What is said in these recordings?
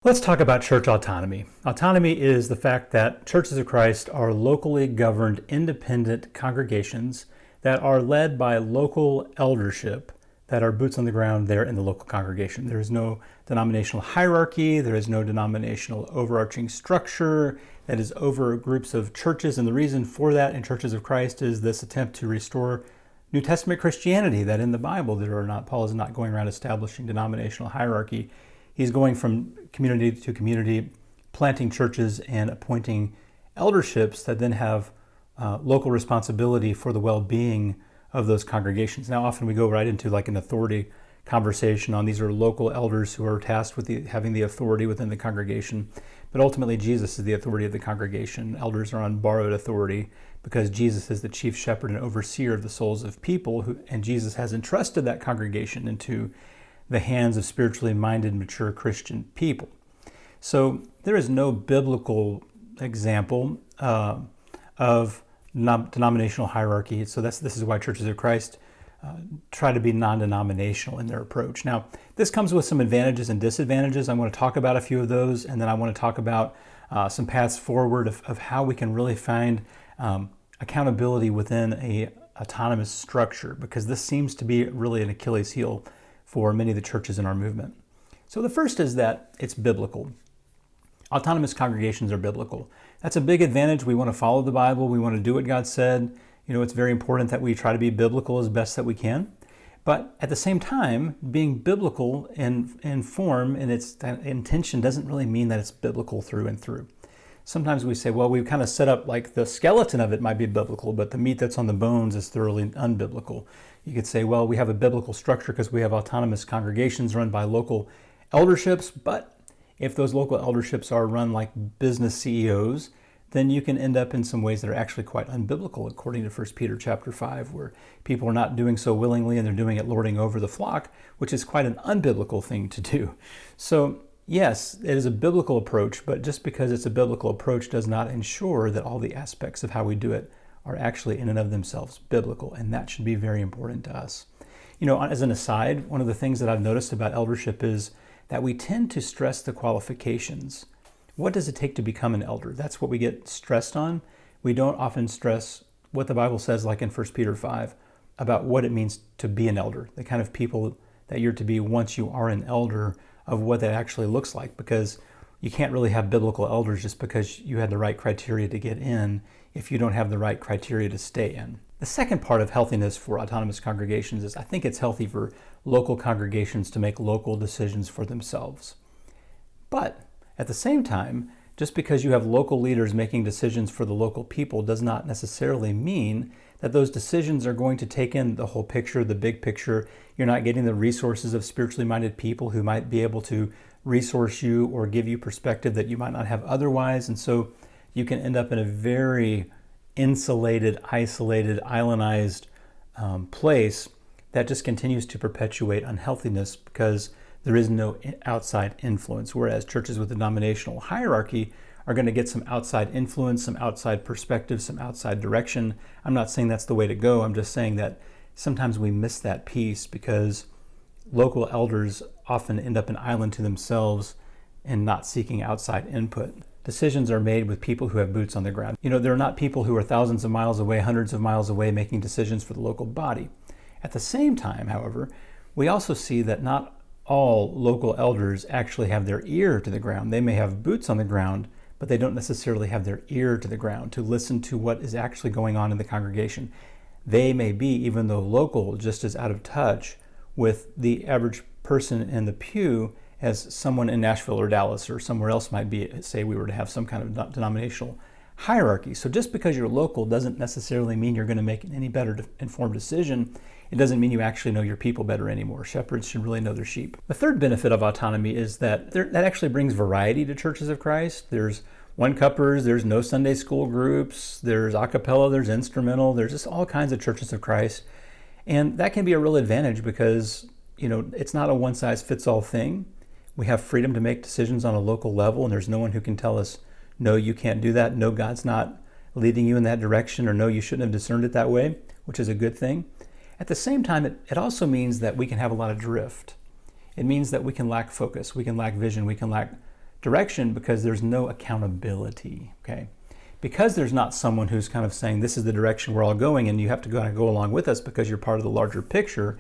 Let's talk about church autonomy. Autonomy is the fact that churches of Christ are locally governed independent congregations that are led by local eldership that are boots on the ground there in the local congregation. There is no denominational hierarchy, there is no denominational overarching structure that is over groups of churches, and the reason for that in churches of Christ is this attempt to restore New Testament Christianity, that in the Bible Paul is not going around establishing denominational hierarchy. He's going from community to community, planting churches and appointing elderships that then have local responsibility for the well-being of those congregations. Now, often we go right into like an authority conversation on these are local elders who are tasked with having the authority within the congregation. But ultimately, Jesus is the authority of the congregation. Elders are on borrowed authority because Jesus is the chief shepherd and overseer of the souls of people, and Jesus has entrusted that congregation into the hands of spiritually minded, mature Christian people. So there is no biblical example of denominational hierarchy. So this is why churches of Christ try to be non-denominational in their approach. Now, this comes with some advantages and disadvantages. I'm going to talk about a few of those, and then I want to talk about some paths forward of how we can really find accountability within a autonomous structure, because this seems to be really an Achilles heel for many of the churches in our movement. So the first is that it's biblical. Autonomous congregations are biblical. That's a big advantage. We want to follow the Bible. We want to do what God said. It's very important that we try to be biblical as best that we can. But at the same time, being biblical in form and its intention doesn't really mean that it's biblical through and through. Sometimes we say, well, we've kind of set up like the skeleton of it might be biblical, but the meat that's on the bones is thoroughly unbiblical. You could say, well, we have a biblical structure because we have autonomous congregations run by local elderships, but if those local elderships are run like business CEOs, then you can end up in some ways that are actually quite unbiblical, according to 1 Peter chapter 5, where people are not doing so willingly and they're doing it lording over the flock, which is quite an unbiblical thing to do. So yes, it is a biblical approach, but just because it's a biblical approach does not ensure that all the aspects of how we do it are actually in and of themselves biblical, and that should be very important to us. As an aside, one of the things that I've noticed about eldership is that we tend to stress the qualifications. What does it take to become an elder? That's what we get stressed on. We don't often stress what the Bible says, like in 1 Peter 5, about what it means to be an elder, the kind of people that you're to be once you are an elder, of what that actually looks like, because you can't really have biblical elders just because you had the right criteria to get in if you don't have the right criteria to stay in. The second part of healthiness for autonomous congregations is I think it's healthy for local congregations to make local decisions for themselves. But at the same time, just because you have local leaders making decisions for the local people does not necessarily mean that those decisions are going to take in the whole picture, the big picture. You're not getting the resources of spiritually minded people who might be able to resource you or give you perspective that you might not have otherwise. And so you can end up in a very insulated, isolated, islandized place that just continues to perpetuate unhealthiness because there is no outside influence. Whereas churches with a denominational hierarchy are going to get some outside influence, some outside perspective, some outside direction. I'm not saying that's the way to go. I'm just saying that sometimes we miss that piece because local elders often end up an island to themselves and not seeking outside input. Decisions are made with people who have boots on the ground. They're not people who are thousands of miles away, hundreds of miles away, making decisions for the local body. At the same time, however, we also see that not all local elders actually have their ear to the ground. They may have boots on the ground, but they don't necessarily have their ear to the ground to listen to what is actually going on in the congregation. They may be, even though local, just as out of touch with the average person in the pew as someone in Nashville or Dallas or somewhere else might be, say we were to have some kind of denominational hierarchy. So just because you're local doesn't necessarily mean you're going to make any better informed decision. It doesn't mean you actually know your people better anymore. Shepherds should really know their sheep. The third benefit of autonomy is that that actually brings variety to churches of Christ. There's one-cuppers, there's no Sunday school groups, there's a cappella, there's instrumental, there's just all kinds of churches of Christ. And that can be a real advantage because, it's not a one-size-fits-all thing. We have freedom to make decisions on a local level, and there's no one who can tell us, no, you can't do that, no, God's not leading you in that direction, or no, you shouldn't have discerned it that way, which is a good thing. At the same time, it also means that we can have a lot of drift. It means that we can lack focus, we can lack vision, we can lack direction because there's no accountability, okay? Because there's not someone who's kind of saying, this is the direction we're all going and you have to go along with us because you're part of the larger picture,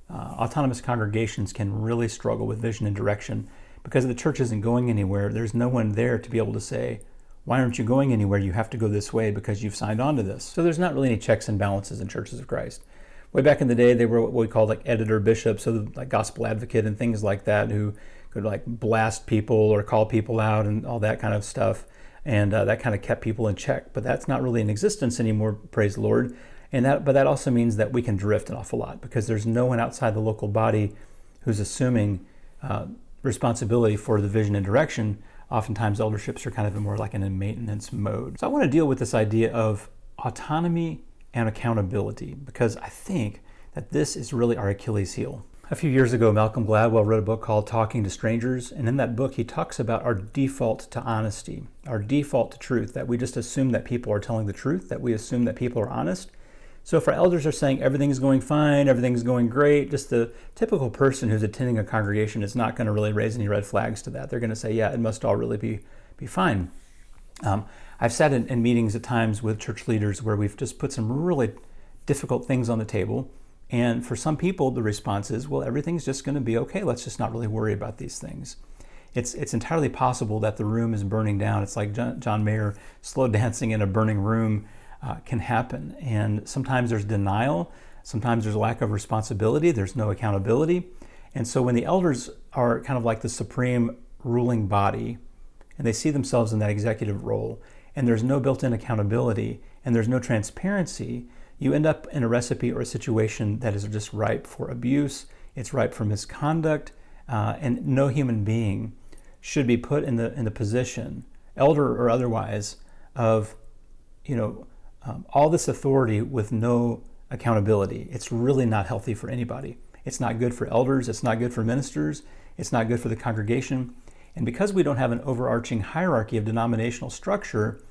autonomous congregations can really struggle with vision and direction because the church isn't going anywhere. There's no one there to be able to say, why aren't you going anywhere? You have to go this way because you've signed on to this. So there's not really any checks and balances in churches of Christ. Way back in the day, they were what we called like editor bishops, so like gospel advocate and things like that, who could like blast people or call people out and all that kind of stuff. And that kind of kept people in check. But that's not really in existence anymore, praise the Lord. But that also means that we can drift an awful lot because there's no one outside the local body who's assuming responsibility for the vision and direction. Oftentimes elderships are kind of more like in a maintenance mode. So I want to deal with this idea of autonomy and accountability because I think that this is really our Achilles heel. A few years ago, Malcolm Gladwell wrote a book called Talking to Strangers, and in that book he talks about our default to honesty, our default to truth, that we just assume that people are telling the truth, that we assume that people are honest. So if our elders are saying everything's going fine, everything's going great, just the typical person who's attending a congregation is not going to really raise any red flags to that. They're going to say, yeah, it must all really be fine. I've sat in meetings at times with church leaders where we've just put some really difficult things on the table. And for some people, the response is, well, everything's just going to be okay. Let's just not really worry about these things. It's entirely possible that the room is burning down. It's like John Mayer, slow dancing in a burning room can happen. And sometimes there's denial. Sometimes there's a lack of responsibility. There's no accountability. And so when the elders are kind of like the supreme ruling body, and they see themselves in that executive role, and there's no built-in accountability, and there's no transparency, you end up in a recipe or a situation that is just ripe for abuse, it's ripe for misconduct, and no human being should be put in the position, elder or otherwise, of all this authority with no accountability. It's really not healthy for anybody. It's not good for elders, it's not good for ministers, it's not good for the congregation. And because we don't have an overarching hierarchy of denominational structure,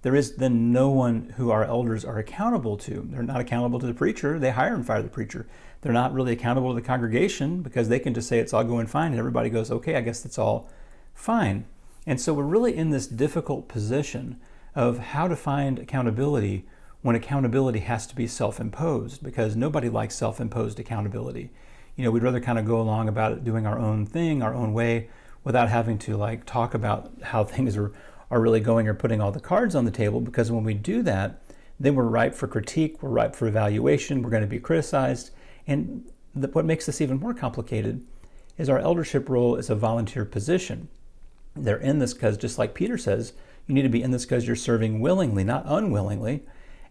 there is then no one who our elders are accountable to. They're not accountable to the preacher. They hire and fire the preacher. They're not really accountable to the congregation because they can just say it's all going fine and everybody goes, okay, I guess that's all fine. And so we're really in this difficult position of how to find accountability when accountability has to be self-imposed, because nobody likes self-imposed accountability. We'd rather kind of go along about it, doing our own thing, our own way, without having to talk about how things are really going or putting all the cards on the table, because when we do that, then we're ripe for critique, we're ripe for evaluation, we're going to be criticized. And what makes this even more complicated is our eldership role is a volunteer position. They're in this because, just like Peter says, you need to be in this because you're serving willingly, not unwillingly.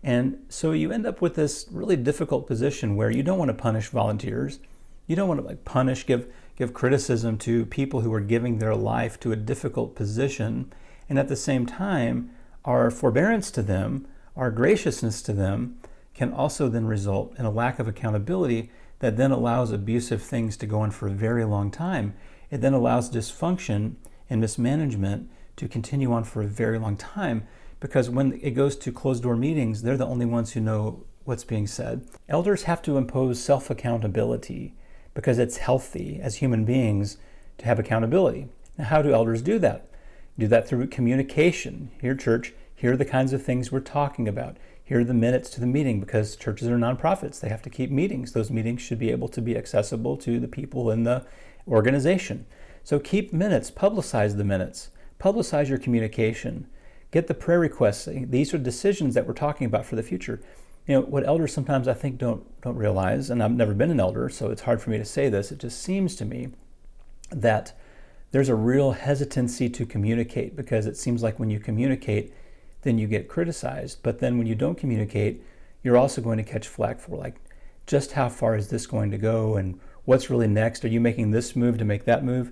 And so you end up with this really difficult position where you don't want to punish volunteers. You don't want to punish, give criticism to people who are giving their life to a difficult position. And at the same time, our forbearance to them, our graciousness to them, can also then result in a lack of accountability that then allows abusive things to go on for a very long time. It then allows dysfunction and mismanagement to continue on for a very long time, because when it goes to closed-door meetings, they're the only ones who know what's being said. Elders have to impose self-accountability because it's healthy as human beings to have accountability. Now, how do elders do that? Do that through communication. Here, church, here are the kinds of things we're talking about. Here are the minutes to the meeting, because churches are nonprofits. They have to keep meetings. Those meetings should be able to be accessible to the people in the organization. So keep minutes, publicize the minutes, publicize your communication, get the prayer requests. These are decisions that we're talking about for the future. What elders sometimes I think don't realize, and I've never been an elder, so it's hard for me to say this, it just seems to me that there's a real hesitancy to communicate, because it seems like when you communicate, then you get criticized. But then when you don't communicate, you're also going to catch flack for just how far is this going to go and what's really next? Are you making this move to make that move?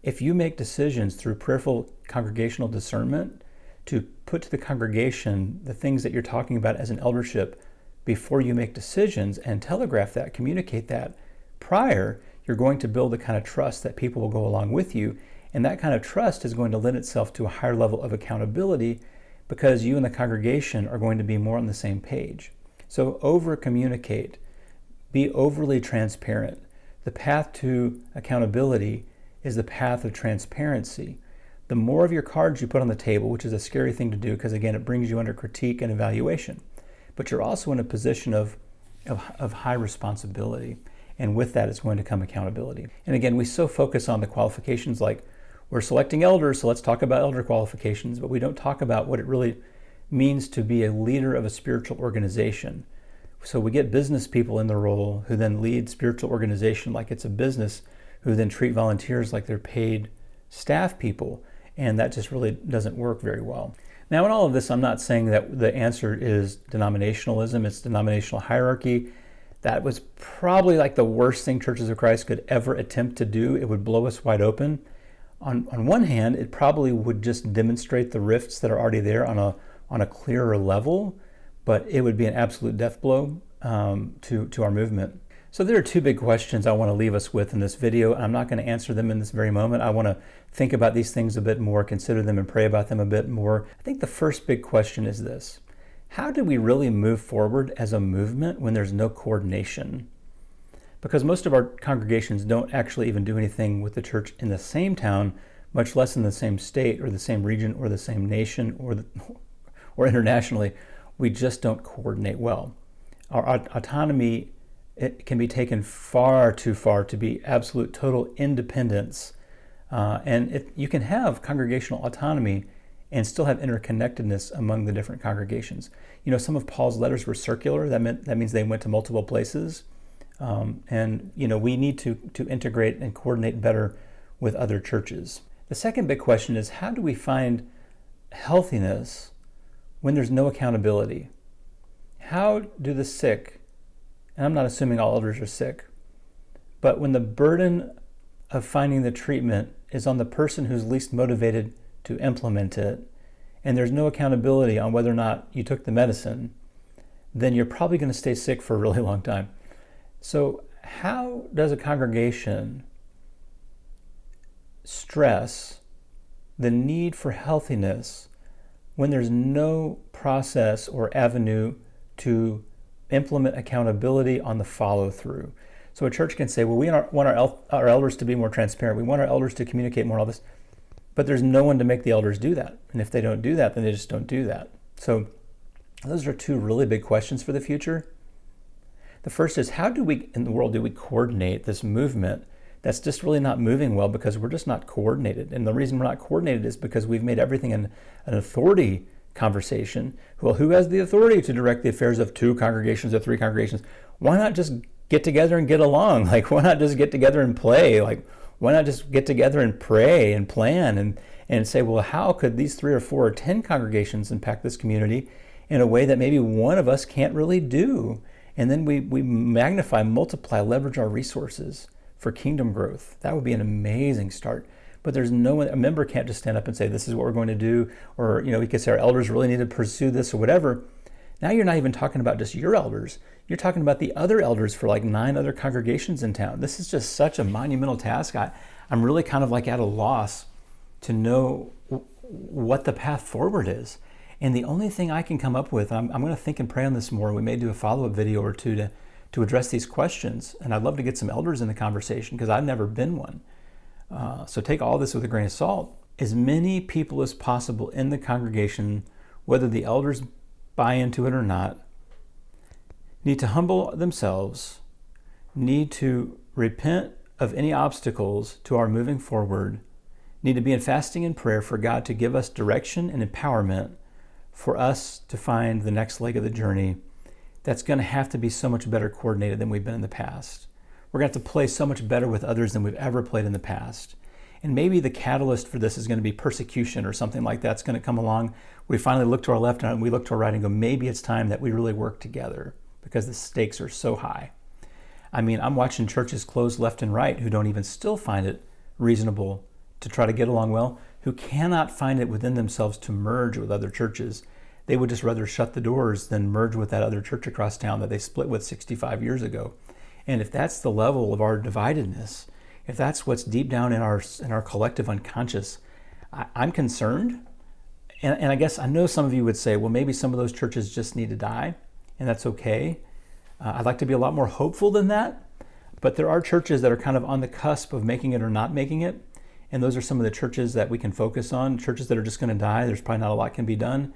If you make decisions through prayerful congregational discernment to put to the congregation the things that you're talking about as an eldership before you make decisions, and telegraph that, communicate that prior, you're going to build the kind of trust that people will go along with you. And that kind of trust is going to lend itself to a higher level of accountability, because you and the congregation are going to be more on the same page. So over-communicate, be overly transparent. The path to accountability is the path of transparency. the more of your cards you put on the table, which is a scary thing to do because, again, it brings you under critique and evaluation. But you're also in a position of high responsibility. And with that, it's going to come accountability. And again, we so focus on the qualifications, like we're selecting elders, so let's talk about elder qualifications, but we don't talk about what it really means to be a leader of a spiritual organization. So we get business people in the role who then lead spiritual organization like it's a business, who then treat volunteers like they're paid staff people, and that just really doesn't work very well. Now, in all of this, I'm not saying that the answer is denominationalism, it's denominational hierarchy. That was probably like the worst thing Churches of Christ could ever attempt to do. It would blow us wide open. On one hand, it probably would just demonstrate the rifts that are already there on a clearer level, but it would be an absolute death blow to our movement. So there are two big questions I want to leave us with in this video. I'm not going to answer them in this very moment. I want to think about these things a bit more, consider them, and pray about them a bit more. I think the first big question is this: how do we really move forward as a movement when there's no coordination? Because most of our congregations don't actually even do anything with the church in the same town, much less in the same state or the same region or the same nation or internationally. We just don't coordinate well. Our autonomy, it can be taken far too far to be absolute total independence. You can have congregational autonomy and still have interconnectedness among the different congregations. You know, some of Paul's letters were circular. That means they went to multiple places. We need to integrate and coordinate better with other churches. The second big question is, how do we find healthiness when there's no accountability? How do the sick, and I'm not assuming all elders are sick, but when the burden of finding the treatment is on the person who's least motivated to implement it, and there's no accountability on whether or not you took the medicine, then you're probably going to stay sick for a really long time. So how does a congregation stress the need for healthiness when there's no process or avenue to implement accountability on the follow-through? So a church can say, well, we want our elders to be more transparent. We want our elders to communicate more, all this. But there's no one to make the elders do that. And if they don't do that, then they just don't do that. So those are two really big questions for the future. The first is, how do we, in the world, do we coordinate this movement that's just really not moving well because we're just not coordinated? And the reason we're not coordinated is because we've made everything an authority conversation. Well, who has the authority to direct the affairs of 2 congregations or 3 congregations? Why not just get together and get along? Like, why not just get together and play? Like, why not just get together and pray and plan and say, well, how could these 3 or 4 or 10 congregations impact this community in a way that maybe one of us can't really do? And then we magnify, multiply, leverage our resources for kingdom growth. That would be an amazing start. But there's no one, a member can't just stand up and say, this is what we're going to do. Or, we could say our elders really need to pursue this or whatever. Now you're not even talking about just your elders. You're talking about the other elders for like 9 other congregations in town. This is just such a monumental task. I'm really kind of like at a loss to know what the path forward is. And the only thing I can come up with, I'm going to think and pray on this more. We may do a follow-up video or two to address these questions. And I'd love to get some elders in the conversation because I've never been one. So take all this with a grain of salt. As many people as possible in the congregation, whether the elders buy into it or not, need to humble themselves, need to repent of any obstacles to our moving forward, need to be in fasting and prayer for God to give us direction and empowerment for us to find the next leg of the journey that's going to have to be so much better coordinated than we've been in the past. We're going to have to play so much better with others than we've ever played in the past. And maybe the catalyst for this is going to be persecution or something like that's going to come along. We finally look to our left and we look to our right and go, maybe it's time that we really work together because the stakes are so high. I mean, I'm watching churches close left and right who don't even still find it reasonable to try to get along well, who cannot find it within themselves to merge with other churches. They would just rather shut the doors than merge with that other church across town that they split with 65 years ago. And if that's the level of our dividedness, if that's what's deep down in our collective unconscious, I'm concerned. And I guess I know some of you would say, well, maybe some of those churches just need to die, and that's okay. I'd like to be a lot more hopeful than that. But there are churches that are kind of on the cusp of making it or not making it. And those are some of the churches that we can focus on. Churches that are just going to die, there's probably not a lot can be done.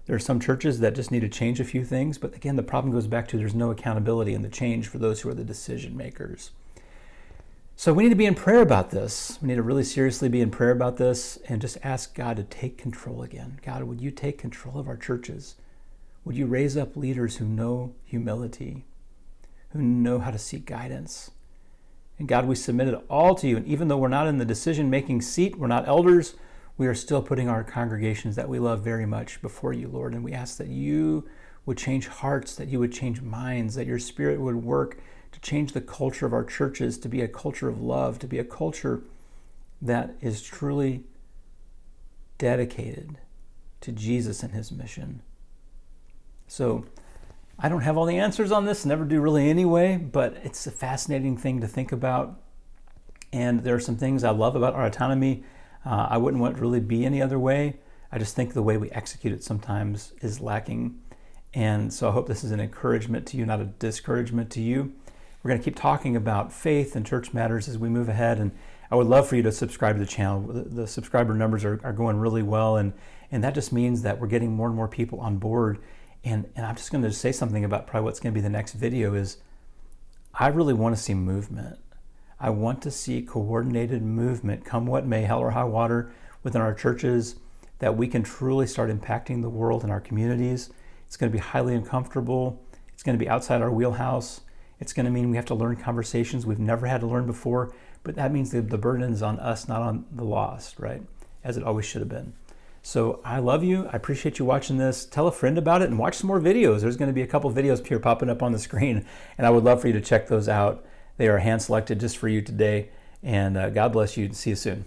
There are some churches that just need to change a few things. But again, the problem goes back to there's no accountability in the change for those who are the decision makers. So we need to be in prayer about this. We need to really seriously be in prayer about this and just ask God to take control again. God, would you take control of our churches? Would you raise up leaders who know humility, who know how to seek guidance? And God, we submit it all to you. And even though we're not in the decision-making seat, we're not elders, we are still putting our congregations that we love very much before you, Lord. And we ask that you would change hearts, that you would change minds, that your Spirit would work to change the culture of our churches, to be a culture of love, to be a culture that is truly dedicated to Jesus and his mission. So I don't have all the answers on this, never do really anyway, but it's a fascinating thing to think about. And there are some things I love about our autonomy. I wouldn't want it to really be any other way. I just think the way we execute it sometimes is lacking. And so I hope this is an encouragement to you, not a discouragement to you. We're going to keep talking about faith and church matters as we move ahead. And I would love for you to subscribe to the channel. The subscriber numbers are going really well. And that just means that we're getting more and more people on board. And I'm just going to say something about probably what's going to be the next video is I really want to see movement. I want to see coordinated movement, come what may, hell or high water, within our churches, that we can truly start impacting the world and our communities. It's going to be highly uncomfortable. It's going to be outside our wheelhouse. It's going to mean we have to learn conversations we've never had to learn before, but that means the burden is on us, not on the lost, right? As it always should have been. So I love you. I appreciate you watching this. Tell a friend about it and watch some more videos. There's going to be a couple videos here popping up on the screen, and I would love for you to check those out. They are hand selected just for you today, and God bless you. See you soon.